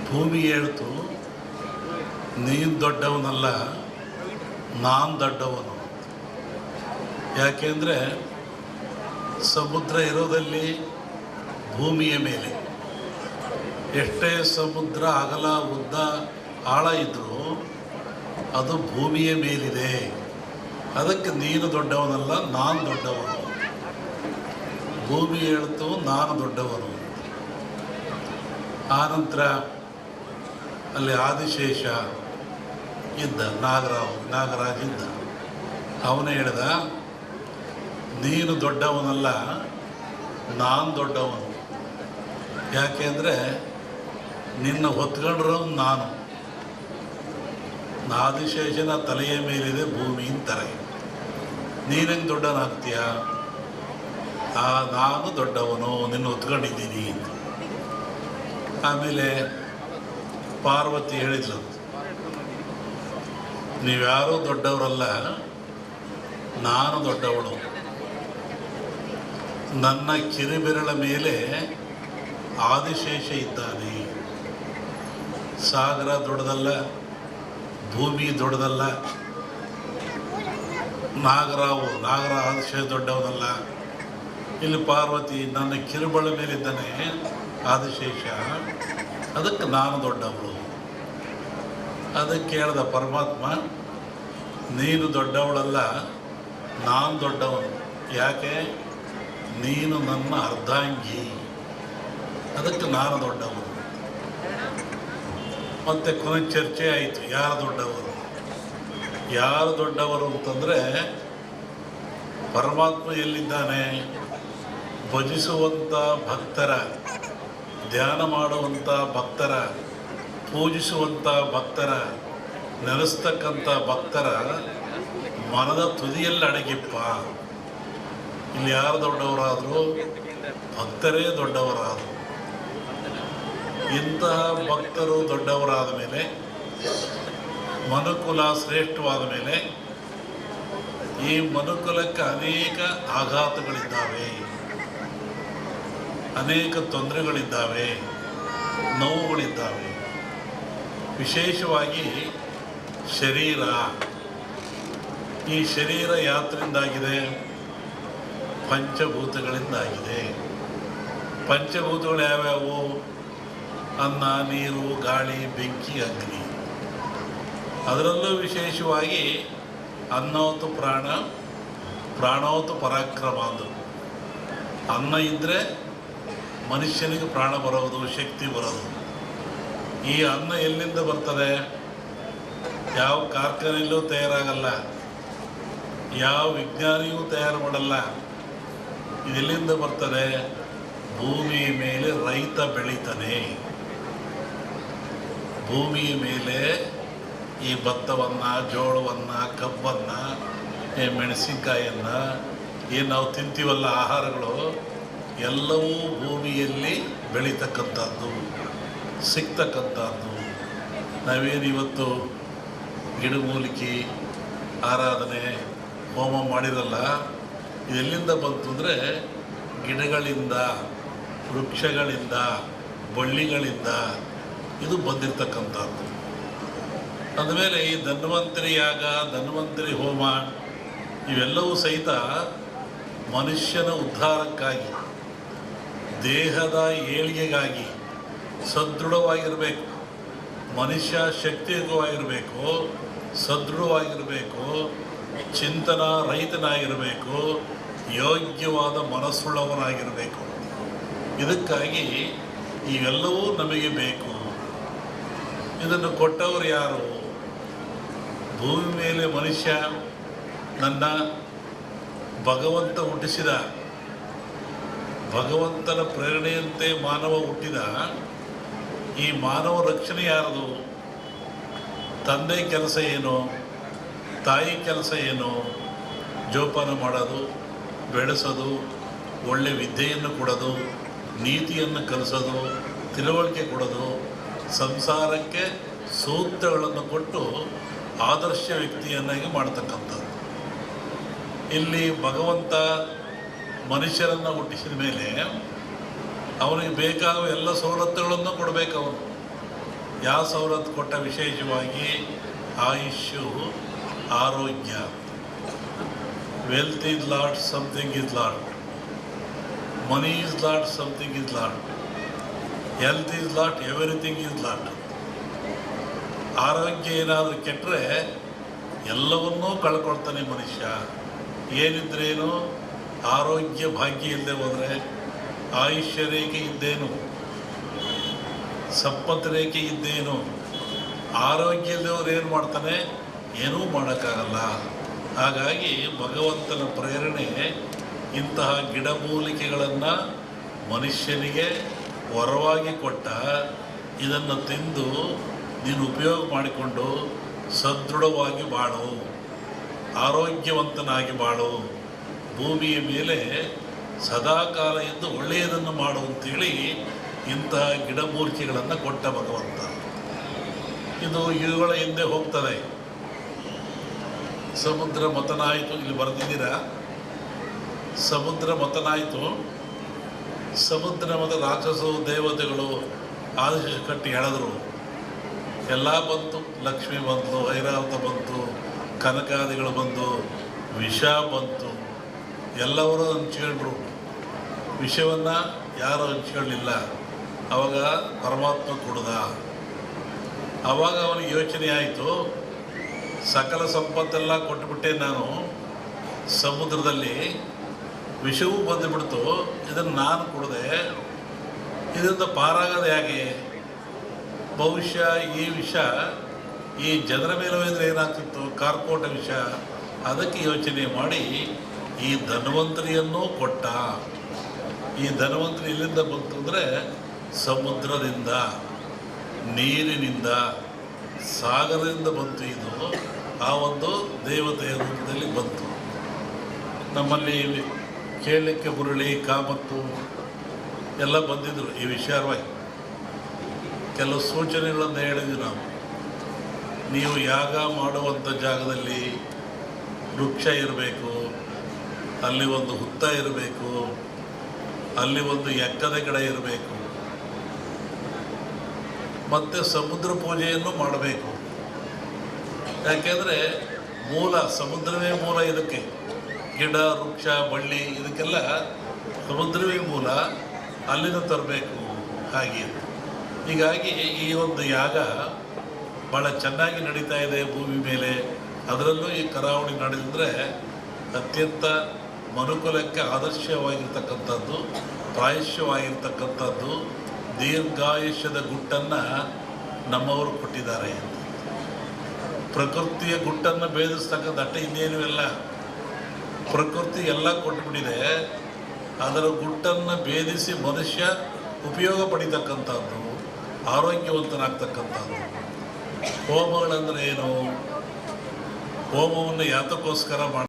ಭೂಮಿ ಹೇಳ್ತು, ನೀನು ದೊಡ್ಡವನಲ್ಲ, ನಾನು ದೊಡ್ಡವನು. ಯಾಕೆಂದರೆ ಸಮುದ್ರ ಇರೋದಲ್ಲಿ ಭೂಮಿಯ ಮೇಲೆ. ಎಷ್ಟೇ ಸಮುದ್ರ ಅಗಲ ಉದ್ದ ಆಳ ಇದ್ದರೂ ಅದು ಭೂಮಿಯ ಮೇಲಿದೆ. ಅದಕ್ಕೆ ನೀನು ದೊಡ್ಡವನಲ್ಲ, ನಾನು ದೊಡ್ಡವನು. ಭೂಮಿ ಹೇಳ್ತು, ನಾನು ದೊಡ್ಡವನು. ಆನಂತರ ಅಲ್ಲಿ ಆದಿಶೇಷ ಇದ್ದ, ನಾಗರಾಜ ಇದ್ದ. ಅವನೇ ಹೇಳ್ದ, ನೀನು ದೊಡ್ಡವನಲ್ಲ, ನಾನು ದೊಡ್ಡವನು. ಯಾಕೆಂದರೆ ನಿನ್ನ ಹೊತ್ಕೊಂಡ್ರೋ ನಾನು. ಆದಿಶೇಷನ ತಲೆಯ ಮೇಲಿದೆ ಭೂಮಿ ಅಂತಾರೆ. ನೀನಂಗೆ ದೊಡ್ಡವನಾಗ್ತೀಯ? ನಾನು ದೊಡ್ಡವನು, ನಿನ್ನ ಹೊತ್ಕೊಂಡಿದ್ದೀನಿ. ಆಮೇಲೆ ಪಾರ್ವತಿ ಹೇಳಿದ್ಲು, ನೀವ್ಯಾರೂ ದೊಡ್ಡವರಲ್ಲ, ನಾನು ದೊಡ್ಡವಳು. ನನ್ನ ಕಿರಿಬೆರಳ ಮೇಲೆ ಆದಿಶೇಷ ಇದ್ದಾನೆ. ಸಾಗರ ದೊಡ್ಡದಲ್ಲ, ಭೂಮಿ ದೊಡ್ಡದಲ್ಲ, ನಾಗರ ಆದಿಶೇಷ ದೊಡ್ಡವನಲ್ಲ. ಇಲ್ಲಿ ಪಾರ್ವತಿ ನನ್ನ ಕಿರುಬೆರಳ ಮೇಲಿದ್ದಾನೆ ಆದಿಶೇಷ, ಅದಕ್ಕೆ ನಾನು ದೊಡ್ಡವಳು. ಅದಕ್ಕೆ ಹೇಳ್ದ ಪರಮಾತ್ಮ, ನೀನು ದೊಡ್ಡವಳಲ್ಲ, ನಾನು ದೊಡ್ಡವನು. ಯಾಕೆ? ನೀನು ನನ್ನ ಅರ್ಧಾಂಗಿ, ಅದಕ್ಕೆ ನಾನು ದೊಡ್ಡವನು. ಮತ್ತು ಕೊನೆ ಚರ್ಚೆ ಆಯಿತು, ಯಾರು ದೊಡ್ಡವರು ಅಂತಂದರೆ, ಪರಮಾತ್ಮ ಎಲ್ಲಿದ್ದಾನೆ? ಭಜಿಸುವಂಥ ಭಕ್ತರ, ಧ್ಯಾನ ಮಾಡುವಂಥ ಭಕ್ತರ, ಪೂಜಿಸುವಂಥ ಭಕ್ತರ, ನೆಲೆಸ್ತಕ್ಕಂಥ ಭಕ್ತರ ಮನದ ತುದಿಯಲ್ಲಿ ಅಡಗಿಪ್ಪ. ಇಲ್ಲಿ ಯಾರು ದೊಡ್ಡವರಾದರೂ? ಭಕ್ತರೇ ದೊಡ್ಡವರಾದರು. ಇಂತಹ ಭಕ್ತರು ದೊಡ್ಡವರಾದ ಮೇಲೆ, ಮನುಕುಲ ಶ್ರೇಷ್ಠವಾದ ಮೇಲೆ, ಈ ಮನುಕುಲಕ್ಕೆ ಅನೇಕ ಆಘಾತಗಳಿದ್ದಾವೆ, ಅನೇಕ ತೊಂದರೆಗಳಿದ್ದಾವೆ, ನೋವುಗಳಿದ್ದಾವೆ. ವಿಶೇಷವಾಗಿ ಶರೀರ. ಈ ಶರೀರ ಯಾತ್ರಿಂದಾಗಿದೆ? ಪಂಚಭೂತಗಳಿಂದಾಗಿದೆ. ಪಂಚಭೂತಗಳು ಯಾವ್ಯಾವು? ಅನ್ನ, ನೀರು, ಗಾಳಿ, ಬೆಂಕಿ, ಅಗ್ನಿ. ಅದರಲ್ಲೂ ವಿಶೇಷವಾಗಿ ಅನ್ನೋತು ಪ್ರಾಣ, ಪ್ರಾಣೋತು ಪರಾಕ್ರಮ ಅಂದರು. ಅನ್ನ ಇದ್ದರೆ ಮನುಷ್ಯನಿಗೆ ಪ್ರಾಣ ಬರೋದು, ಶಕ್ತಿ ಬರೋದು. ಈ ಅನ್ನ ಎಲ್ಲಿಂದ ಬರ್ತದೆ? ಯಾವ ಕಾರ್ಖಾನೆಯಲ್ಲೂ ತಯಾರಾಗಲ್ಲ, ಯಾವ ವಿಜ್ಞಾನಿಯೂ ತಯಾರು ಮಾಡಲ್ಲ. ಇದೆಲ್ಲಿಂದ ಬರ್ತದೆ? ಭೂಮಿಯ ಮೇಲೆ ರೈತ ಬೆಳೀತಾನೆ. ಭೂಮಿಯ ಮೇಲೆ ಈ ಭತ್ತವನ್ನು, ಜೋಳವನ್ನು, ಕಬ್ಬನ್ನು, ಮೆಣಸಿನ್ಕಾಯನ್ನು, ಏನು ನಾವು ತಿಂತೀವಲ್ಲ ಆಹಾರಗಳು, ಎಲ್ಲವೂ ಭೂಮಿಯಲ್ಲಿ ಬೆಳೀತಕ್ಕಂಥದ್ದು, ಸಿಗ್ತಕ್ಕಂಥದ್ದು. ನಾವೇನು ಇವತ್ತು ಗಿಡಮೂಲಿಕೆ ಆರಾಧನೆ ಹೋಮ ಮಾಡಿರಲ್ಲ, ಇದೆಲ್ಲಿಂದ ಬಂತು ಅಂದರೆ ಗಿಡಗಳಿಂದ, ವೃಕ್ಷಗಳಿಂದ, ಬಳ್ಳಿಗಳಿಂದ ಇದು ಬಂದಿರತಕ್ಕಂಥದ್ದು. ಅಂದಮೇಲೆ ಈ ಧನ್ವಂತರಿ ಯಾಗ, ಧನ್ವಂತರಿ ಹೋಮ ಇವೆಲ್ಲವೂ ಸಹಿತ ಮನುಷ್ಯನ ಉದ್ಧಾರಕ್ಕಾಗಿ, ದೇಹದ ಏಳಿಗೆಗಾಗಿ ಸದೃಢವಾಗಿರಬೇಕು. ಮನುಷ್ಯ ಶಕ್ತಿಯುತವಾಗಿರಬೇಕು, ಸದೃಢವಾಗಿರಬೇಕು, ಚಿಂತನ ರಹಿತನಾಗಿರಬೇಕು, ಯೋಗ್ಯವಾದ ಮನಸ್ಸುಳ್ಳವನಾಗಿರಬೇಕು. ಇದಕ್ಕಾಗಿ ಇವೆಲ್ಲವೂ ನಮಗೆ ಬೇಕು. ಇದನ್ನು ಕೊಟ್ಟವರು ಯಾರು? ಭೂಮಿ ಮೇಲೆ ಮನುಷ್ಯ ನನ್ನ ಭಗವಂತ ಹುಟ್ಟಿಸಿದ, ಭಗವಂತನ ಪ್ರೇರಣೆಯಂತೆ ಮಾನವ ಹುಟ್ಟಿದ. ಈ ಮಾನವ ರಕ್ಷಣೆ ಯಾರದು? ತಂದೆ ಕೆಲಸ ಏನು? ತಾಯಿ ಕೆಲಸ ಏನು? ಜೋಪಾನ ಮಾಡೋದು, ಬೆಳೆಸೋದು, ಒಳ್ಳೆ ವಿದ್ಯೆಯನ್ನು ಕೊಡೋದು, ನೀತಿಯನ್ನು ಕಲಿಸೋದು, ತಿಳುವಳಿಕೆ ಕೊಡೋದು, ಸಂಸಾರಕ್ಕೆ ಸೂತ್ರಗಳನ್ನು ಕೊಟ್ಟು ಆದರ್ಶ ವ್ಯಕ್ತಿಯನ್ನಾಗಿ ಮಾಡ್ತಕ್ಕಂಥದ್ದು. ಇಲ್ಲಿ ಭಗವಂತ ಮನುಷ್ಯರನ್ನು ಹುಟ್ಟಿಸಿದ ಮೇಲೆ ಅವನಿಗೆ ಬೇಕಾಗುವ ಎಲ್ಲ ಸವಲತ್ತುಗಳನ್ನು ಕೊಡಬೇಕು. ಅವನು ಯಾಸವರತ್ ಕೊಟ್ಟ ವಿಶೇಷವಾಗಿ ಆಯುಷ್ಯು, ಆರೋಗ್ಯ. Wealth is lot, something is lot. Money is lot, something is lot. Health is lot, everything is lot. ಆರೋಗ್ಯ ಏನಾದರೂ ಕೆಟ್ಟರೆ ಎಲ್ಲವನ್ನೂ ಕಳ್ಕೊಳ್ತಾನೆ ಮನುಷ್ಯ. ಏನಿದ್ರೇನು, ಆರೋಗ್ಯ ಭಾಗ್ಯ ಇಲ್ಲದೆ ಹೋದರೆ ಆಯುಷ್ಯ ರೇಖೆ ಇದ್ದೇನು, ಸಂಪತ್ತು ರೇಖೆ ಇದ್ದೇನು. ಆರೋಗ್ಯ ಇಲ್ಲದವ್ರು ಏನು ಮಾಡ್ತಾನೆ? ಏನೂ ಮಾಡೋಕ್ಕಾಗಲ್ಲ. ಹಾಗಾಗಿ ಭಗವಂತನ ಪ್ರೇರಣೆ ಇಂತಹ ಗಿಡಮೂಲಿಕೆಗಳನ್ನು ಮನುಷ್ಯನಿಗೆ ವರವಾಗಿ ಕೊಟ್ಟ. ಇದನ್ನು ತಿಂದು ನೀನು ಉಪಯೋಗ ಮಾಡಿಕೊಂಡು ಸದೃಢವಾಗಿ ಬಾಳು, ಆರೋಗ್ಯವಂತನಾಗಿ ಬಾಳು, ಭೂಮಿಯ ಮೇಲೆ ಸದಾಕಾಲ ಇದ್ದು ಒಳ್ಳೆಯದನ್ನು ಮಾಡು ಅಂತೇಳಿ ಇಂತಹ ಗಿಡಮೂಲಿಕೆಗಳನ್ನು ಕೊಟ್ಟ ಭಗವಂತ. ಇದು ಇವುಗಳ ಹಿಂದೆ ಹೋಗ್ತದೆ. ಸಮುದ್ರ ಮಥನಾಯಿತು, ಇಲ್ಲಿ ಬರೆದಿದ್ದೀರಾ, ಸಮುದ್ರ ಮಥನಾಯಿತು. ಸಮುದ್ರ ಮತ ರಾಕ್ಷಸರು ದೇವತೆಗಳು ಆದೇಶ ಕಟ್ಟಿ ಎಳೆದ್ರು. ಎಲ್ಲ ಬಂತು, ಲಕ್ಷ್ಮಿ ಬಂತು, ಐರಾವತ ಬಂತು, ಕನಕಾದಿಗಳು ಬಂದು, ವಿಷ ಬಂತು. ಎಲ್ಲರೂ ಹಂಚ್ಕೊಂಡ್ರು. ವಿಷವನ್ನು ಯಾರು ಹಂಚ್ಕೊಳ್ಳಿಲ್ಲ. ಆವಾಗ ಪರಮಾತ್ಮ ಕುಡ್ದ. ಆವಾಗ ಅವನಿಗೆ ಯೋಚನೆ ಆಯಿತು, ಸಕಲ ಸಂಪತ್ತೆಲ್ಲ ಕೊಟ್ಟುಬಿಟ್ಟೆ ನಾನು, ಸಮುದ್ರದಲ್ಲಿ ವಿಷವೂ ಬಂದುಬಿಡ್ತು, ಇದನ್ನು ನಾನು ಕುಡಿದೆ, ಇದರಿಂದ ಪಾರಾಗದೆ ಹೇಗೆ? ಬಹುಶಃ ಈ ವಿಷ ಈ ಜನರ ಮೇಲೆ ಹೋದರೆ ಏನಾಗ್ತಿತ್ತು? ಕಾರ್ಕೋಟ ವಿಷ. ಅದಕ್ಕೆ ಯೋಚನೆ ಮಾಡಿ ಈ ಧನ್ವಂತರಿಯನ್ನೂ ಕೊಟ್ಟ. ಈ ಧನ್ವಂತರಿ ಎಲ್ಲಿಂದ ಬಂತು ಅಂದರೆ ಸಮುದ್ರದಿಂದ, ನೀರಿನಿಂದ, ಸಾಗರದಿಂದ ಬಂತು. ಇದು ಆ ಒಂದು ದೇವತೆಯ ರೂಪದಲ್ಲಿ ಬಂತು. ನಮ್ಮಲ್ಲಿ ಕೇಳಲಿಕ್ಕೆ ಬುರುಳಿ, ಕಾಮತ್ತು ಎಲ್ಲ ಬಂದಿದ್ದರು ಈ ವಿಚಾರವಾಗಿ. ಕೆಲವು ಸೂಚನೆಗಳನ್ನು ಹೇಳಿದ್ವಿ ನಾವು. ನೀವು ಯಾಗ ಮಾಡುವಂಥ ಜಾಗದಲ್ಲಿ ವೃಕ್ಷ ಇರಬೇಕು, ಅಲ್ಲಿ ಒಂದು ಹುತ್ತ ಇರಬೇಕು, ಅಲ್ಲಿ ಒಂದು ಎಕ್ಕದ ಗಿಡ ಇರಬೇಕು, ಮತ್ತು ಸಮುದ್ರ ಪೂಜೆಯನ್ನು ಮಾಡಬೇಕು. ಯಾಕೆಂದರೆ ಮೂಲ ಸಮುದ್ರವೇ ಮೂಲ. ಇದಕ್ಕೆ ಗಿಡ, ವೃಕ್ಷ, ಬಳ್ಳಿ ಇದಕ್ಕೆಲ್ಲ ಸಮುದ್ರವೇ ಮೂಲ. ಅಲ್ಲಿಂದ ತರಬೇಕು. ಹಾಗೆ ಹೀಗಾಗಿ ಈ ಒಂದು ಯಾಗ ಭಾಳ ಚೆನ್ನಾಗಿ ನಡೀತಾ ಇದೆ ಭೂಮಿ ಮೇಲೆ. ಅದರಲ್ಲೂ ಈ ಕರಾವಳಿ ನಡೆದಿದ್ರೆ ಅತ್ಯಂತ ಮನುಕುಲಕ್ಕೆ ಆದರ್ಶವಾಗಿರ್ತಕ್ಕಂಥದ್ದು, ಪ್ರಾಯಶ್ಯವಾಗಿರ್ತಕ್ಕಂಥದ್ದು, ದೀರ್ಘಾಯುಷ್ಯದ ಗುಟ್ಟನ್ನು ನಮ್ಮವರು ಕೊಟ್ಟಿದ್ದಾರೆ. ಪ್ರಕೃತಿಯ ಗುಟ್ಟನ್ನು ಭೇದಿಸ್ತಕ್ಕಂಥ ಅಟ್ಟೆ ಇನ್ನೇನು ಇಲ್ಲ. ಪ್ರಕೃತಿ ಎಲ್ಲ ಕೊಟ್ಟುಬಿಟ್ಟಿದೆ. ಅದರ ಗುಟ್ಟನ್ನು ಭೇದಿಸಿ ಮನುಷ್ಯ ಉಪಯೋಗ ಪಡಿತಕ್ಕಂಥದ್ದು, ಆರೋಗ್ಯವಂತನಾಗ್ತಕ್ಕಂಥದ್ದು. ಹೋಮಗಳಂದರೆ ಏನು? ಹೋಮವನ್ನು ಯಾತಕ್ಕೋಸ್ಕರ ಮಾಡಿ